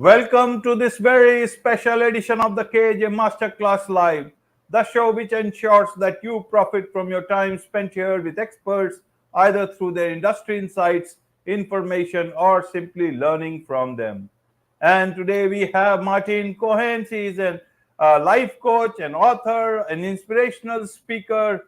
Welcome to this very special edition of the KJ Masterclass Live, the show which ensures that you profit from your time spent here with experts, either through their industry insights, information, or simply learning from them. And today we have Martine Cohen. She is a life coach, an author, an inspirational speaker,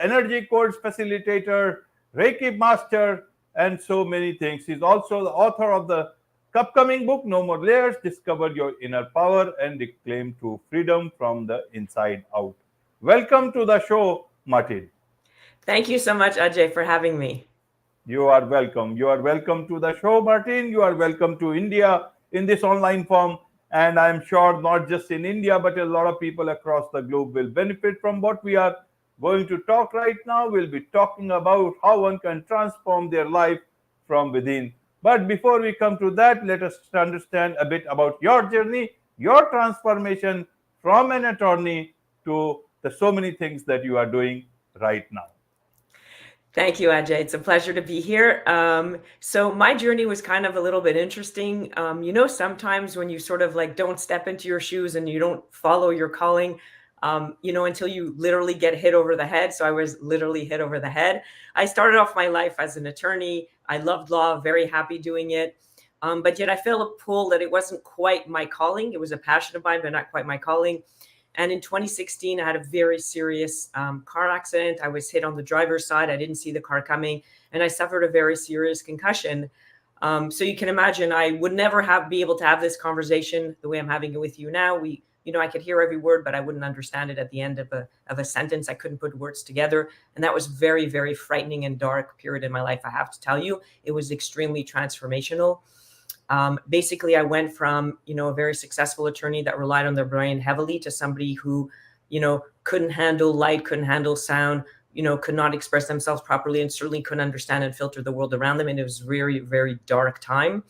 energy coach facilitator, Reiki master, and so many things. She's also the author of the upcoming book, No More Layers, Discover Your Inner Power and Reclaim True Freedom from the Inside Out. Welcome to the show, Martine. Thank you so much, Ajay, for having me. You are welcome. You are welcome to the show, Martine. You are welcome to India in this online form. And I'm sure not just in India, but a lot of people across the globe will benefit from what we are going to talk right now. We'll be talking about how one can transform their life from within. But before we come to that, let us understand a bit about your journey, your transformation from an attorney to the so many things that you are doing right now. Thank you, Ajay. It's a pleasure to be here. So my journey was kind of a little bit interesting. Sometimes when you sort of like don't step into your shoes and you don't follow your calling, until you literally get hit over the head. So I was literally hit over the head. I started off my life as an attorney. I loved law, very happy doing it. But yet I felt a pull that it wasn't quite my calling. It was a passion of mine, but not quite my calling. And in 2016, I had a very serious car accident. I was hit on the driver's side. I didn't see the car coming, and I suffered a very serious concussion. So you can imagine I would never be able to have this conversation the way I'm having it with you now. I could hear every word, but I wouldn't understand it at the end of a sentence. I couldn't put words together. And that was very, very frightening and dark period in my life. I have to tell you, it was extremely transformational. Basically, I went from, a very successful attorney that relied on their brain heavily to somebody who, couldn't handle light, couldn't handle sound, could not express themselves properly, and certainly couldn't understand and filter the world around them. And it was very, very dark time.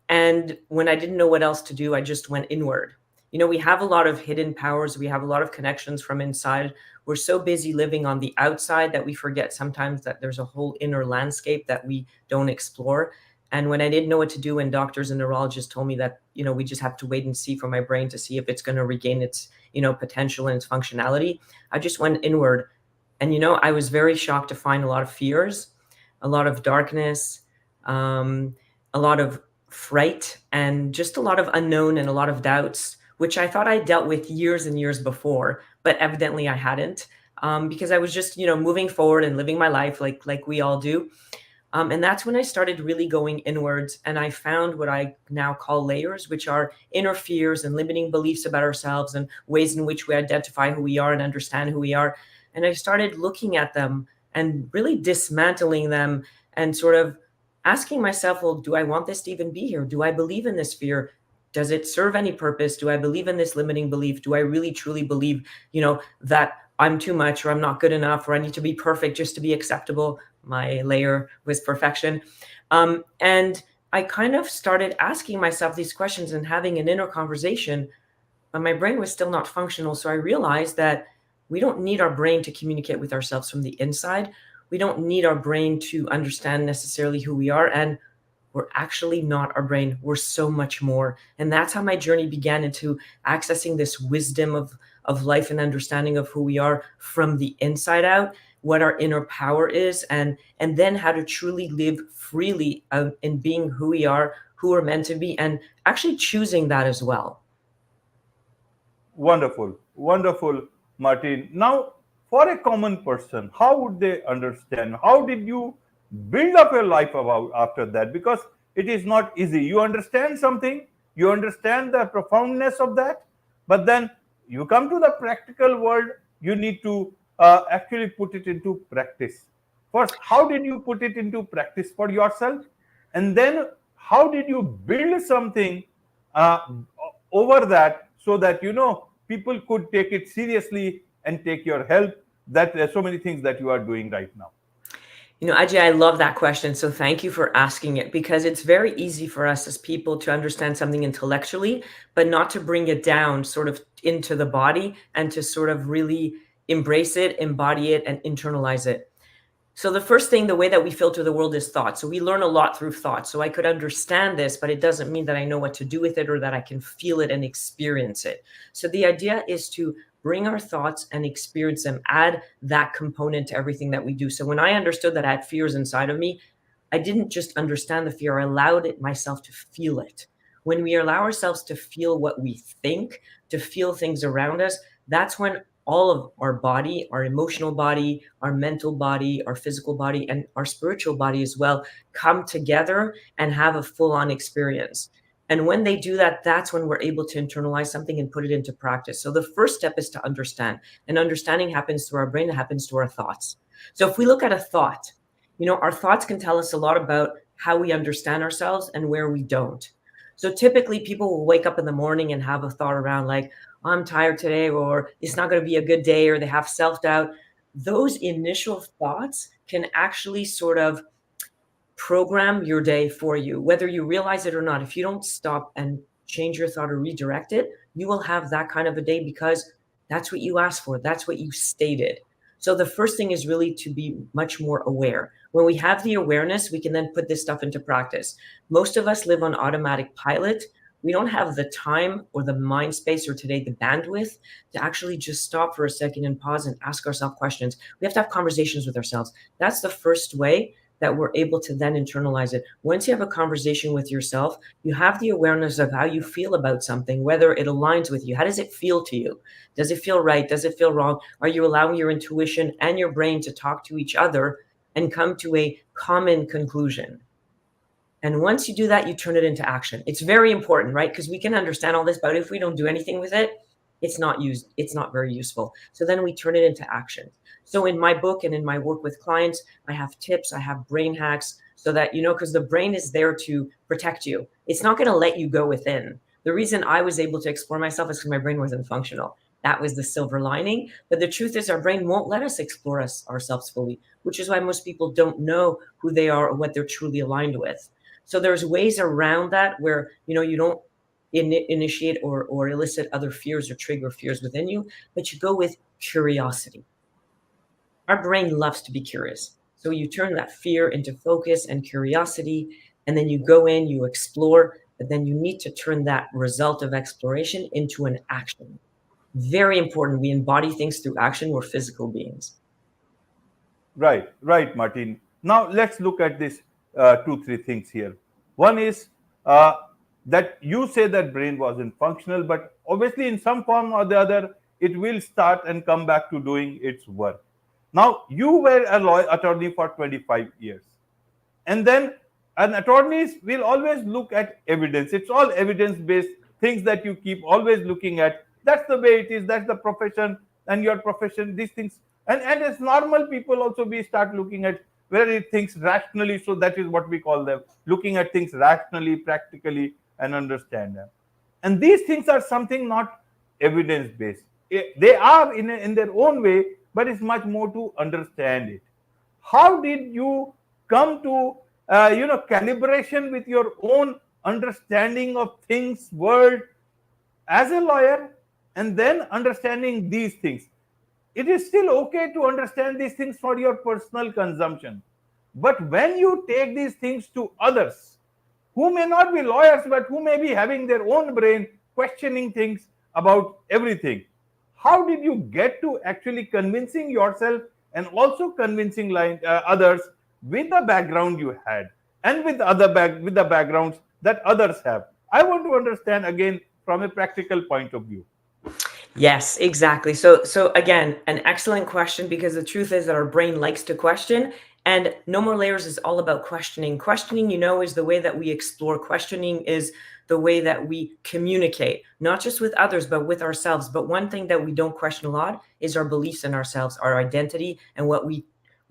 And when I didn't know what else to do, I just went inward. We have a lot of hidden powers. We have a lot of connections from inside. We're so busy living on the outside that we forget sometimes that there's a whole inner landscape that we don't explore. And when I didn't know what to do, and doctors and neurologists told me that, we just have to wait and see for my brain to see if it's going to regain its, potential and its functionality, I just went inward. And, I was very shocked to find a lot of fears, a lot of darkness, a lot of fright, and just a lot of unknown and a lot of doubts, which I thought I dealt with years and years before, but evidently I hadn't, because I was just, moving forward and living my life like we all do. And that's when I started really going inwards, and I found what I now call layers, which are inner fears and limiting beliefs about ourselves and ways in which we identify who we are and understand who we are. And I started looking at them and really dismantling them and sort of asking myself, well, do I want this to even be here? Do I believe in this fear? Does it serve any purpose? Do I believe in this limiting belief? Do I really truly believe, that I'm too much, or I'm not good enough, or I need to be perfect just to be acceptable? My layer was perfection. And I kind of started asking myself these questions and having an inner conversation, but my brain was still not functional. So I realized that we don't need our brain to communicate with ourselves from the inside. We don't need our brain to understand necessarily who we are. And we're actually not our brain. We're so much more. And that's how my journey began, into accessing this wisdom of life and understanding of who we are from the inside out, what our inner power is, and then how to truly live freely out in being who we are, who we're meant to be, and actually choosing that as well. Wonderful, wonderful, Martine. Now, for a common person, how would they understand? How did you build up your life about after that? Because it is not easy. You understand something, you understand the profoundness of that, but then you come to the practical world. You need to actually put it into practice. First, how did you put it into practice for yourself? And then how did you build something uh, over that, so that people could take it seriously and take your help? That there's so many things that you are doing right now. Ajay, I love that question. So thank you for asking it, because it's very easy for us as people to understand something intellectually, but not to bring it down sort of into the body and to sort of really embrace it, embody it, and internalize it. So the first thing, the way that we filter the world is thought. So we learn a lot through thought. So I could understand this, but it doesn't mean that I know what to do with it or that I can feel it and experience it. So the idea is to bring our thoughts and experience them, add that component to everything that we do. So when I understood that I had fears inside of me, I didn't just understand the fear, I allowed it myself to feel it. When we allow ourselves to feel what we think, to feel things around us, that's when all of our body, our emotional body, our mental body, our physical body, and our spiritual body as well come together and have a full on experience. And when they do that, that's when we're able to internalize something and put it into practice. So the first step is to understand. And understanding happens through our brain, it happens through our thoughts. So if we look at a thought, our thoughts can tell us a lot about how we understand ourselves and where we don't. So typically people will wake up in the morning and have a thought around like, I'm tired today, or it's not going to be a good day, or they have self-doubt. Those initial thoughts can actually sort of program your day for you, whether you realize it or not. If you don't stop and change your thought or redirect it, you will have that kind of a day because that's what you asked for. That's what you stated. So the first thing is really to be much more aware. When we have the awareness, we can then put this stuff into practice. Most of us live on automatic pilot. We don't have the time or the mind space or today the bandwidth to actually just stop for a second and pause and ask ourselves questions. We have to have conversations with ourselves. That's the first way that we're able to then internalize it. Once you have a conversation with yourself, you have the awareness of how you feel about something, whether it aligns with you. How does it feel to you? Does it feel right? Does it feel wrong? Are you allowing your intuition and your brain to talk to each other and come to a common conclusion? And once you do that, you turn it into action. It's very important, right? Because we can understand all this, but if we don't do anything with it, it's not very useful. So then we turn it into action. So in my book and in my work with clients, I have tips, I have brain hacks so that, because the brain is there to protect you. It's not going to let you go within. The reason I was able to explore myself is because my brain wasn't functional. That was the silver lining. But the truth is our brain won't let us explore ourselves fully, which is why most people don't know who they are or what they're truly aligned with. So there's ways around that where, you don't initiate or elicit other fears or trigger fears within you, but you go with curiosity. Our brain loves to be curious. So you turn that fear into focus and curiosity, and then you go in, you explore, but then you need to turn that result of exploration into an action. Very important. We embody things through action. We're physical beings. Right, Martin. Now let's look at this 2-3 things here. One is that you say that brain wasn't functional, but obviously in some form or the other, it will start and come back to doing its work. Now, you were a lawyer attorney for 25 years. And then an attorneys will always look at evidence. It's all evidence-based things that you keep always looking at. That's the way it is. That's the profession and your profession, these things. And as normal people also, we start looking at where it thinks rationally. So that is what we call them, looking at things rationally, practically, and understand them. And these things are something not evidence-based. They are in their own way, but it's much more to understand it. How did you come to calibration with your own understanding of things, world, as a lawyer, and then understanding these things? It is still okay to understand these things for your personal consumption, but when you take these things to others who may not be lawyers but who may be having their own brain questioning things about everything, how did you get to actually convincing yourself and also convincing others with the background you had and with the backgrounds that others have? I want to understand again from a practical point of view. Yes, exactly. So again, an excellent question, because the truth is that our brain likes to question, and No More Layers is all about questioning. Questioning, is the way that we explore. Questioning is the way that we communicate, not just with others, but with ourselves. But one thing that we don't question a lot is our beliefs in ourselves, our identity, and what we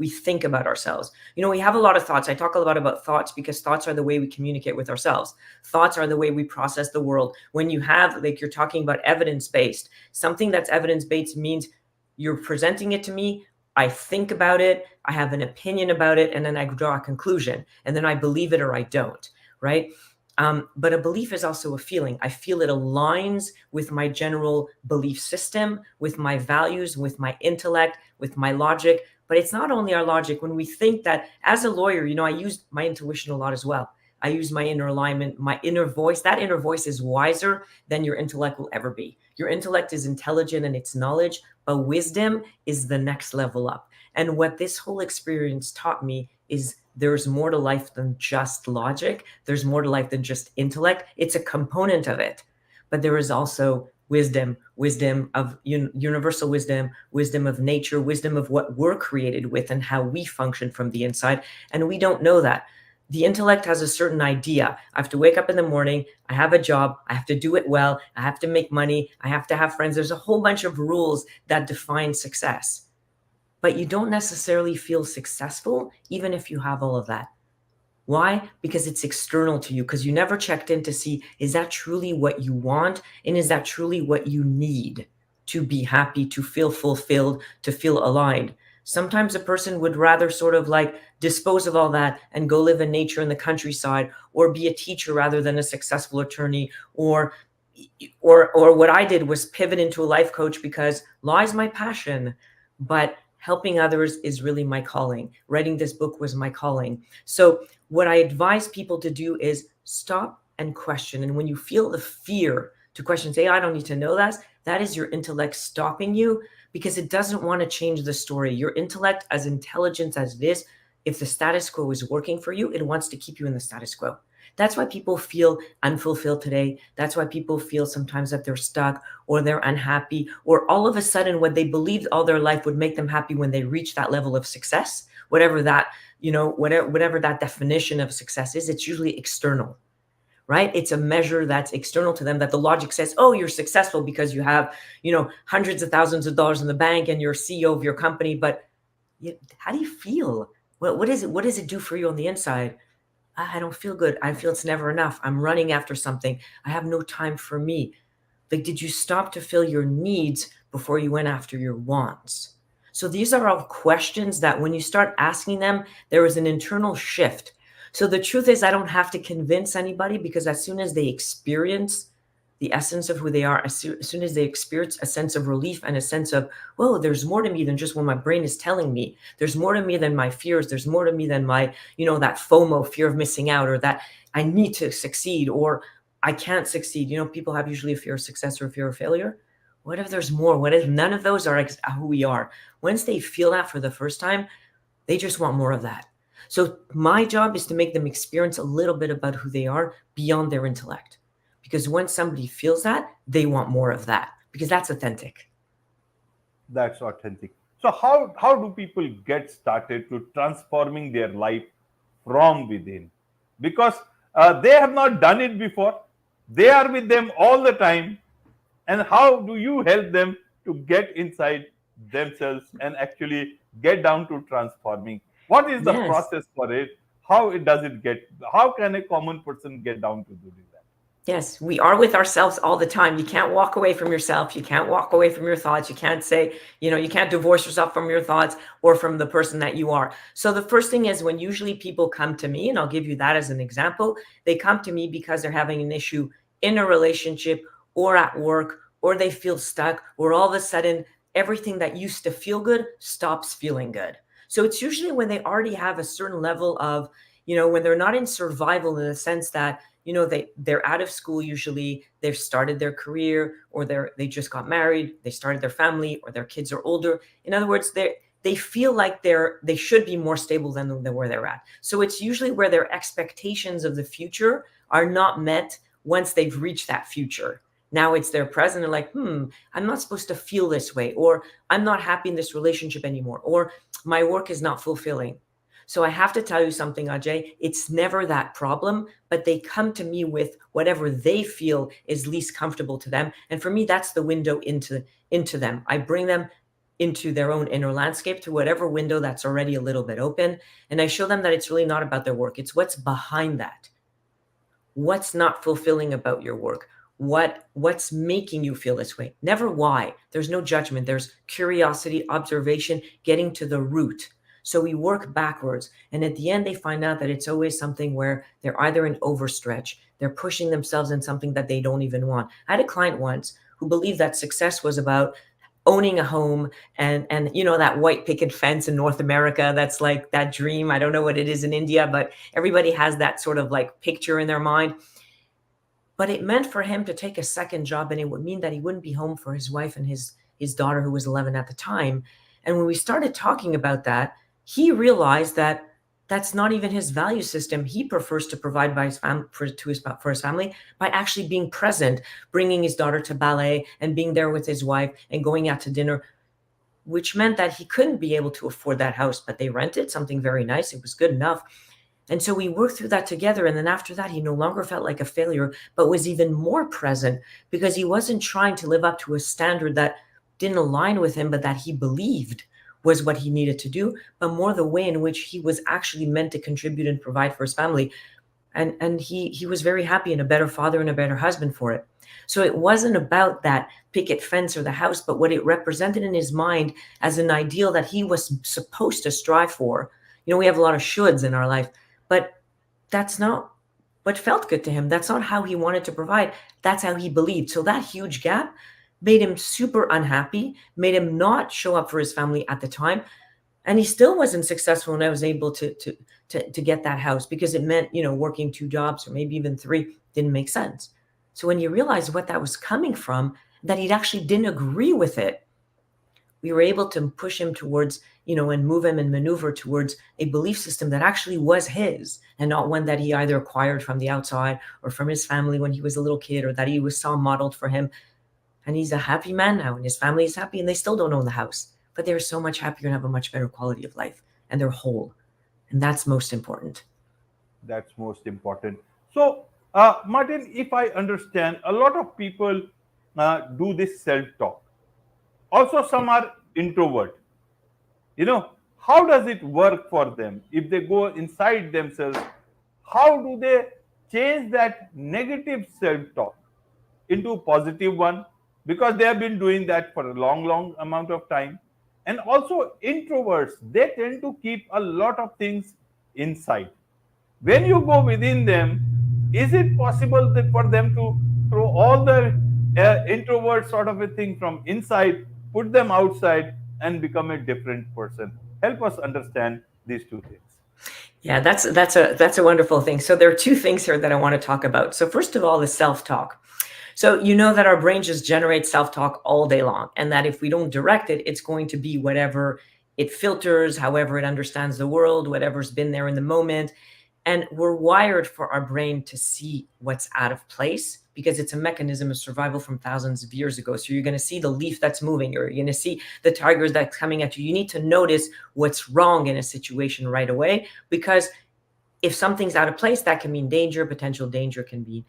think about ourselves. We have a lot of thoughts. I talk a lot about thoughts because thoughts are the way we communicate with ourselves. Thoughts are the way we process the world. When you have, like you're talking about evidence-based, something that's evidence-based means you're presenting it to me, I think about it, I have an opinion about it, and then I draw a conclusion, and then I believe it or I don't, right? But a belief is also a feeling. I feel it aligns with my general belief system, with my values, with my intellect, with my logic, But it's not only our logic. When we think that as a lawyer, I use my intuition a lot as well. I use my inner alignment, my inner voice. That inner voice is wiser than your intellect will ever be. Your intellect is intelligent and it's knowledge, but wisdom is the next level up. And what this whole experience taught me is there's more to life than just logic. There's more to life than just intellect. It's a component of it, but there is also wisdom of universal wisdom of nature, wisdom of what we're created with and how we function from the inside. And we don't know that. The intellect has a certain idea. I have to wake up in the morning. I have a job. I have to do it well. I have to make money. I have to have friends. There's a whole bunch of rules that define success. But you don't necessarily feel successful even if you have all of that. Why? Because it's external to you, because you never checked in to see, is that truly what you want? And is that truly what you need to be happy, to feel fulfilled, to feel aligned? Sometimes a person would rather sort of like dispose of all that and go live in nature in the countryside, or be a teacher rather than a successful attorney, or what I did was pivot into a life coach because law is my passion, but helping others is really my calling. Writing this book was my calling. So what I advise people to do is stop and question. And when you feel the fear to question, say, I don't need to know that is your intellect stopping you, because it doesn't want to change the story. Your intellect, as intelligent as it is, if the status quo is working for you, it wants to keep you in the status quo. That's why people feel unfulfilled today. That's why people feel sometimes that they're stuck or they're unhappy, or all of a sudden what they believed all their life would make them happy when they reach that level of success, whatever that, whatever that definition of success is, it's usually external, right? It's a measure that's external to them, that the logic says, oh, you're successful because you have, hundreds of thousands of dollars in the bank and you're CEO of your company. But how do you feel? What is it? What does it do for you on the inside? I don't feel good. I feel it's never enough. I'm running after something. I have no time for me. Like, did you stop to fill your needs before you went after your wants? So these are all questions that when you start asking them, there is an internal shift. So the truth is, I don't have to convince anybody, because as soon as they experience the essence of who they are, as soon as they experience a sense of relief and a sense of, whoa, there's more to me than just what my brain is telling me. There's more to me than my fears. There's more to me than my, that FOMO, fear of missing out, or that I need to succeed, or I can't succeed. People have usually a fear of success or a fear of failure. What if there's more? What if none of those are who we are? Once they feel that for the first time, they just want more of that. So my job is to make them experience a little bit about who they are beyond their intellect. Because when somebody feels that, they want more of that, because that's authentic. That's authentic. So how do people get started to transforming their life from within? Because they have not done it before. They are with them all the time. And how do you help them to get inside themselves and actually get down to transforming? What is the Yes. process for it? How can a common person get down to do that? Yes, we are with ourselves all the time. You can't walk away from yourself. You can't walk away from your thoughts. You can't say, you can't divorce yourself from your thoughts or from the person that you are. So the first thing is, when usually people come to me, and I'll give you that as an example, they come to me because they're having an issue in a relationship or at work, or they feel stuck, or all of a sudden everything that used to feel good stops feeling good. So it's usually when they already have a certain level of, when they're not in survival, in the sense that, they're out of school, usually they've started their career, or they just got married, they started their family, or their kids are older. In other words, they feel like they should be more stable than where they're at. So it's usually where their expectations of the future are not met once they've reached that future. Now it's their present, and like, I'm not supposed to feel this way, or I'm not happy in this relationship anymore, or my work is not fulfilling. So I have to tell you something, Ajay, it's never that problem, but they come to me with whatever they feel is least comfortable to them. And for me, that's the window into them. I bring them into their own inner landscape, to whatever window that's already a little bit open. And I show them that it's really not about their work. It's what's behind that. What's not fulfilling about your work? What's making you feel this way? Never why. There's no judgment. There's curiosity, observation, getting to the root. So we work backwards. And at the end, they find out that it's always something where they're either in overstretch, they're pushing themselves in something that they don't even want. I had a client once who believed that success was about owning a home, and that white picket fence in North America, that's like that dream. I don't know what it is in India, but everybody has that sort of like picture in their mind. But it meant for him to take a second job, and it would mean that he wouldn't be home for his wife and his daughter, who was 11 at the time. And when we started talking about that, he realized that that's not even his value system. He prefers to provide by his for his family by actually being present, bringing his daughter to ballet and being there with his wife and going out to dinner, which meant that he couldn't be able to afford that house, but they rented something very nice. It was good enough. And so we worked through that together. And then after that, he no longer felt like a failure, but was even more present, because he wasn't trying to live up to a standard that didn't align with him, but that he believed was what he needed to do, but more the way in which he was actually meant to contribute and provide for his family. And he was very happy, and a better father and a better husband for it. So it wasn't about that picket fence or the house, but what it represented in his mind as an ideal that he was supposed to strive for. We have a lot of shoulds in our life, but that's not what felt good to him. That's not how he wanted to provide. That's how he believed. So that huge gap made him super unhappy, made him not show up for his family at the time. And he still wasn't successful when I was able to get that house, because it meant, working 2 jobs or maybe even 3 didn't make sense. So when you realize what that was coming from, that he actually didn't agree with it, we were able to push him towards, and move him and maneuver towards a belief system that actually was his, and not one that he either acquired from the outside or from his family when he was a little kid, or that he saw modeled for him. And he's a happy man now, and his family is happy, and they still don't own the house, but they're so much happier and have a much better quality of life, and they're whole. And that's most important. That's most important. So, Martin, if I understand, a lot of people do this self-talk. Also, some are introvert. How does it work for them if they go inside themselves? How do they change that negative self-talk into a positive one? Because they have been doing that for a long amount of time. And also, introverts, they tend to keep a lot of things inside. When you go within them, is it possible for them to throw all the introvert sort of a thing from inside, put them outside, and become a different person? Help us understand these two things. Yeah, that's a wonderful thing. So there are 2 things here that I want to talk about. So first of all, the self-talk. So you know that our brain just generates self-talk all day long, and that if we don't direct it, it's going to be whatever it filters, however it understands the world, whatever's been there in the moment. And we're wired for our brain to see what's out of place, because it's a mechanism of survival from thousands of years ago. So you're going to see the leaf that's moving, or you're going to see the tiger that's coming at you. You need to notice what's wrong in a situation right away, because if something's out of place, that can mean danger. Potential danger can be,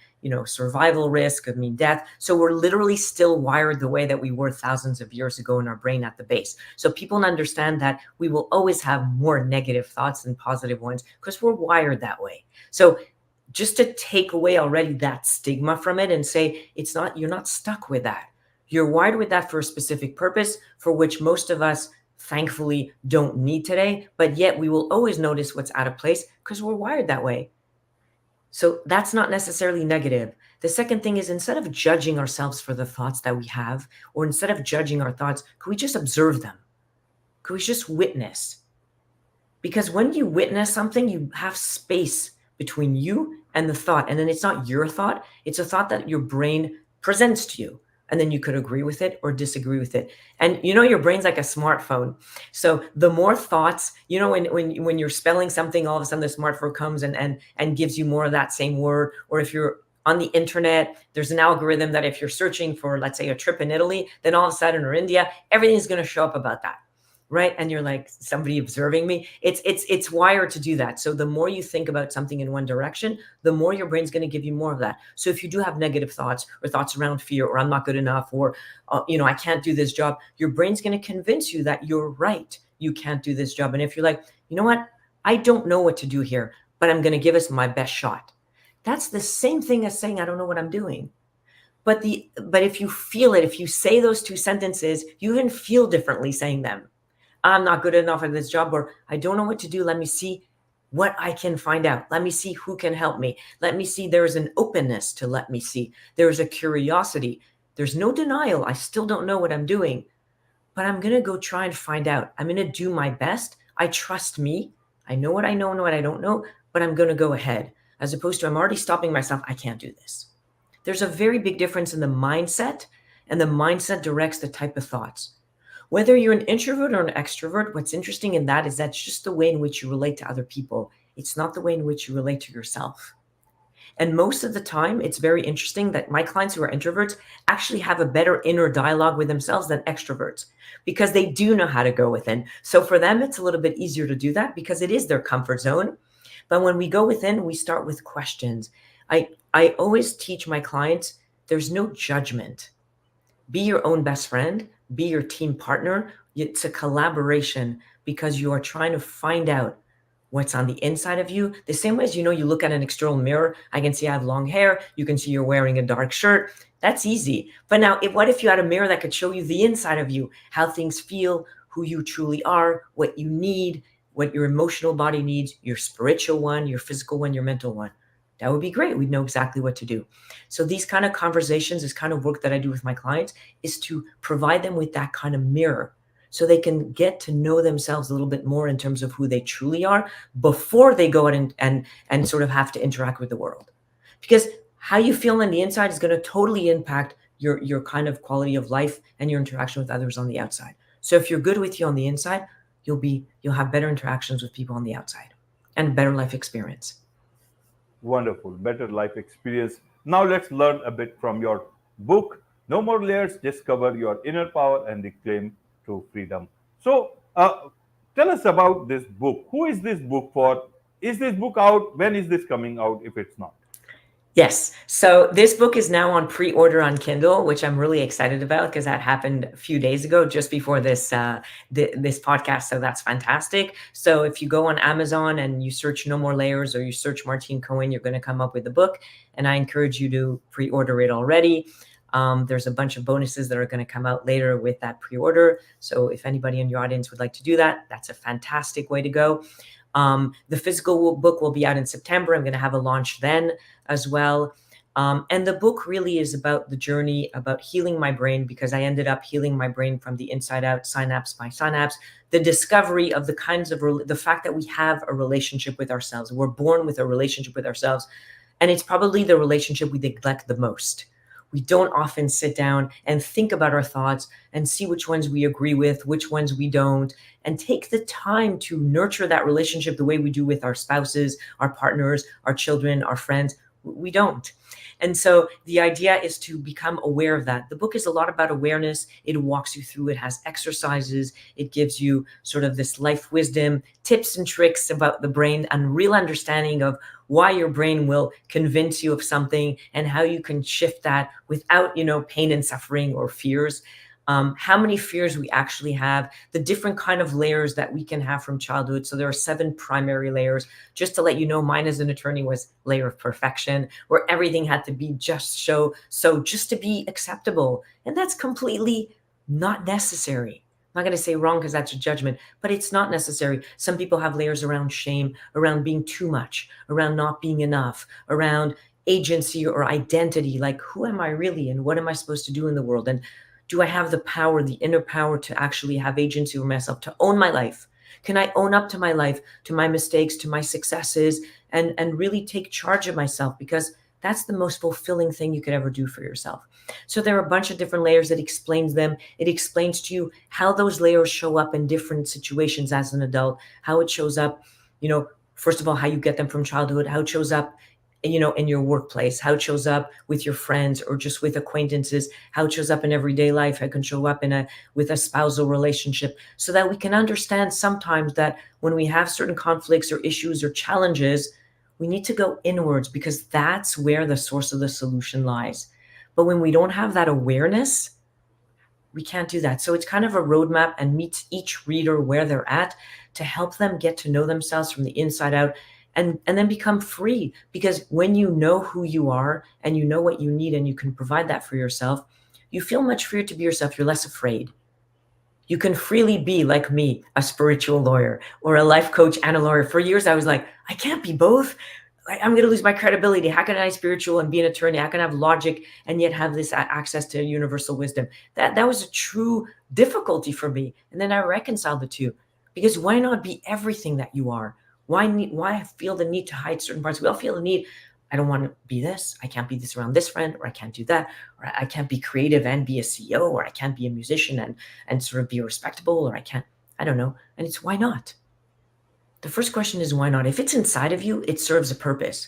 survival risk, could mean death. So we're literally still wired the way that we were thousands of years ago in our brain at the base. So people understand that we will always have more negative thoughts than positive ones, because we're wired that way. So just to take away already that stigma from it and say, you're not stuck with that. You're wired with that for a specific purpose, for which most of us thankfully don't need today, but yet we will always notice what's out of place because we're wired that way. So that's not necessarily negative. The second thing is, instead of judging ourselves for the thoughts that we have, or instead of judging our thoughts, could we just observe them? Could we just witness? Because when you witness something, you have space between you and the thought. And then it's not your thought, it's a thought that your brain presents to you. And then you could agree with it or disagree with it. And your brain's like a smartphone. So the more thoughts, when you're spelling something, all of a sudden the smartphone comes and gives you more of that same word. Or if you're on the internet, there's an algorithm that if you're searching for, let's say, a trip in Italy, then all of a sudden, or India, everything's going to show up about that. Right? And you're like, somebody observing me. It's wired to do that. So the more you think about something in one direction, the more your brain's going to give you more of that. So if you do have negative thoughts, or thoughts around fear, or I'm not good enough, or I can't do this job, your brain's going to convince you that you're right. You can't do this job. And if you're like, you know what? I don't know what to do here, but I'm going to give us my best shot. That's the same thing as saying, I don't know what I'm doing. But if you feel it, if you say those 2 sentences, you even feel differently saying them. I'm not good enough at this job, or I don't know what to do. Let me see what I can find out. Let me see who can help me. Let me see. There's an openness to let me see. There's a curiosity. There's no denial. I still don't know what I'm doing. but I'm going to go try and find out. I'm going to do my best. I trust me. I know what I know and what I don't know, but I'm going to go ahead, as opposed to I'm already stopping myself. I can't do this. There's a very big difference in the mindset, and the mindset directs the type of thoughts. Whether you're an introvert or an extrovert, what's interesting in that is that's just the way in which you relate to other people. It's not the way in which you relate to yourself. And most of the time, it's very interesting that my clients who are introverts actually have a better inner dialogue with themselves than extroverts because they do know how to go within. So for them, it's a little bit easier to do that because it is their comfort zone. But when we go within, we start with questions. I always teach my clients there's no judgment. Be your own best friend, be your team partner. It's a collaboration because you are trying to find out what's on the inside of you. The same way as, you look at an external mirror, I can see I have long hair. You can see you're wearing a dark shirt. That's easy. But now, what if you had a mirror that could show you the inside of you, how things feel, who you truly are, what you need, what your emotional body needs, your spiritual one, your physical one, your mental one? That would be great. We'd know exactly what to do. So these kind of conversations, this kind of work that I do with my clients is to provide them with that kind of mirror so they can get to know themselves a little bit more in terms of who they truly are before they go out and sort of have to interact with the world. Because how you feel on the inside is going to totally impact your kind of quality of life and your interaction with others on the outside. So if you're good with you on the inside, you'll have better interactions with people on the outside and better life experience. Wonderful, better life experience. Now let's learn a bit from your book, No More Layers, Discover Your Inner Power and Reclaim True Freedom. So, tell us about this book. Who is this book for? Is this book out? When is this coming out if it's not? Yes. So this book is now on pre-order on Kindle, which I'm really excited about because that happened a few days ago, just before this this podcast. So that's fantastic. So if you go on Amazon and you search No More Layers or you search Martine Cohen, you're going to come up with the book. And I encourage you to pre-order it already. There's a bunch of bonuses that are going to come out later with that pre-order. So if anybody in your audience would like to do that, that's a fantastic way to go. The physical book will be out in September. I'm going to have a launch then as well. And the book really is about the journey, about healing my brain, because I ended up healing my brain from the inside out, synapse by synapse, the discovery of the kinds of, the fact that we have a relationship with ourselves. We're born with a relationship with ourselves. And it's probably the relationship we neglect the most. We don't often sit down and think about our thoughts and see which ones we agree with, which ones we don't, and take the time to nurture that relationship the way we do with our spouses, our partners, our children, our friends. We don't. And so the idea is to become aware of that. The book is a lot about awareness. It walks you through. It has exercises. It gives you sort of this life wisdom, tips and tricks about the brain, and real understanding of why your brain will convince you of something and how you can shift that without, pain and suffering or fears. How many fears we actually have, the different kind of layers that we can have from childhood. So there are 7 primary layers. Just to let you know, mine as an attorney was layer of perfection, where everything had to be just just to be acceptable. And that's completely not necessary. I'm not going to say wrong because that's a judgment, but it's not necessary. Some people have layers around shame, around being too much, around not being enough, around agency or identity, like who am I really and what am I supposed to do in the world? And do I have the power, the inner power to actually have agency over myself, to own my life? Can I own up to my life, to my mistakes, to my successes, and really take charge of myself? Because that's the most fulfilling thing you could ever do for yourself. So there are a bunch of different layers. That explains them. It explains to you how those layers show up in different situations as an adult, how it shows up, first of all, how you get them from childhood, how it shows up in your workplace, how it shows up with your friends or just with acquaintances, how it shows up in everyday life, how it can show up with a spousal relationship, so that we can understand sometimes that when we have certain conflicts or issues or challenges, we need to go inwards because that's where the source of the solution lies. But when we don't have that awareness, we can't do that. So it's kind of a roadmap and meets each reader where they're at to help them get to know themselves from the inside out. And then become free, because when you know who you are and you know what you need and you can provide that for yourself, you feel much freer to be yourself. You're less afraid. You can freely be, like me, a spiritual lawyer or a life coach and a lawyer. For years, I was like, I can't be both. I'm going to lose my credibility. How can I be spiritual and be an attorney? How can I have logic and yet have this access to universal wisdom? That was a true difficulty for me. And then I reconciled the two, because why not be everything that you are? Why feel the need to hide certain parts? We all feel the need. I don't want to be this. I can't be this around this friend, or I can't do that, or I can't be creative and be a CEO, or I can't be a musician and sort of be respectable, or I don't know. And it's why not? The first question is why not? If it's inside of you, it serves a purpose.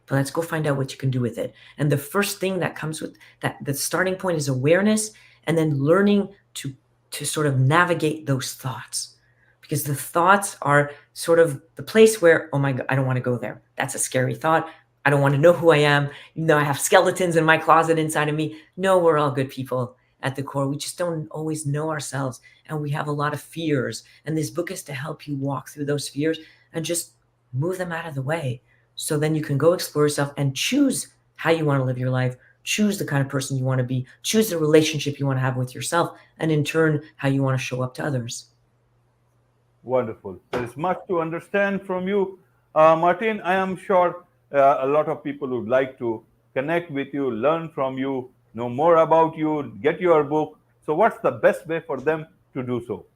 But let's go find out what you can do with it. And the first thing that comes with that, the starting point is awareness, and then learning to sort of navigate those thoughts. Because the thoughts are sort of the place where, oh my God, I don't want to go there. That's a scary thought. I don't want to know who I am. You know, I have skeletons in my closet inside of me. No, we're all good people at the core. We just don't always know ourselves, and we have a lot of fears. And this book is to help you walk through those fears and just move them out of the way. So then you can go explore yourself and choose how you want to live your life, choose the kind of person you want to be, choose the relationship you want to have with yourself, and in turn, how you want to show up to others. Wonderful. There is much to understand from you, Martine. I am sure a lot of people would like to connect with you, learn from you, know more about you, get your book. So what's the best way for them to do so?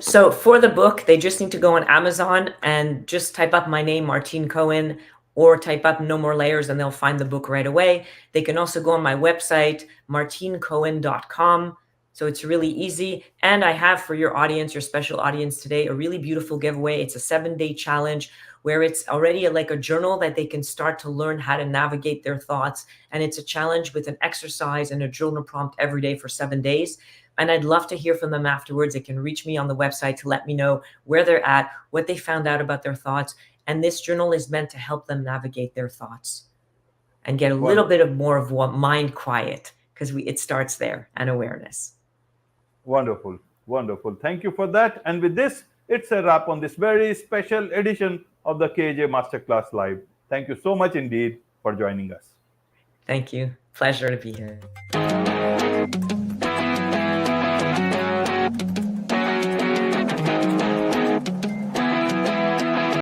So for the book, they just need to go on Amazon and just type up my name, Martine Cohen, or type up No More Layers, and they'll find the book right away. They can also go on my website, martinecohen.com. So it's really easy. And I have for your audience, your special audience today, a really beautiful giveaway. It's a 7-day challenge where it's already like a journal that they can start to learn how to navigate their thoughts. And it's a challenge with an exercise and a journal prompt every day for 7 days. And I'd love to hear from them afterwards. They can reach me on the website to let me know where they're at, what they found out about their thoughts. And this journal is meant to help them navigate their thoughts and get a little bit of more of what mind quiet, because it starts there, and awareness. Wonderful. Wonderful. Thank you for that. And with this, it's a wrap on this very special edition of the KJ Masterclass Live. Thank you so much indeed for joining us. Thank you. Pleasure to be here.